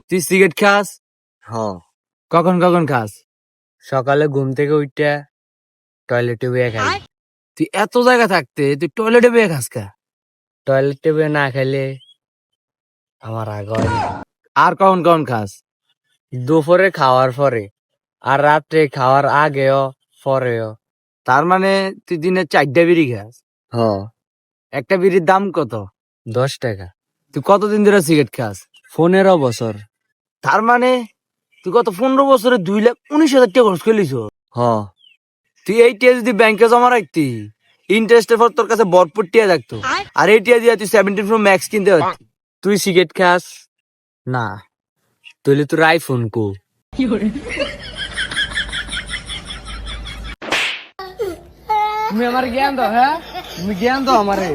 তুই সিগারেট খাস? হ কখন কখন খাস? সকালে ঘুম থেকে উঠে টয়লেটে বয়ে খাই। তুই এত জায়গা থাকতে তুই টয়লেটে বেয়ে খাস কা? টয়লেটে বয়ে না খাইলে আমার রাগ হয় না। আর কখন কখন খাস? দুপুরে খাওয়ার পরে আর রাত্রে খাওয়ার আগেও পরেও। তার মানে তুই দিনে 4টা বিড়ি খাস? হ একটা বিড়ির দাম কত? 10 টাকা। তুই কতদিন ধরে সিগারেট খাস? 15 বছর। তার মানে তুই গত 15 বছরে 2,19,000 টাকা খরচ করলিস। হ তুই এই টিয়া যদি ব্যাংকে জমা রাখতি, ইন্টারেস্টের পর তোর কাছে ভরপুর টিয়া থাকতো। আর এই টিয়া দিয়ে তুই 17 Pro Max কিনতে পারতি। তুই সিগারেট খাস? না। তাহলে তোর আইফোন কো? তুমি আমার জ্ঞান দাও, হ্যাঁ? তুমি জ্ঞান দাও আমারে।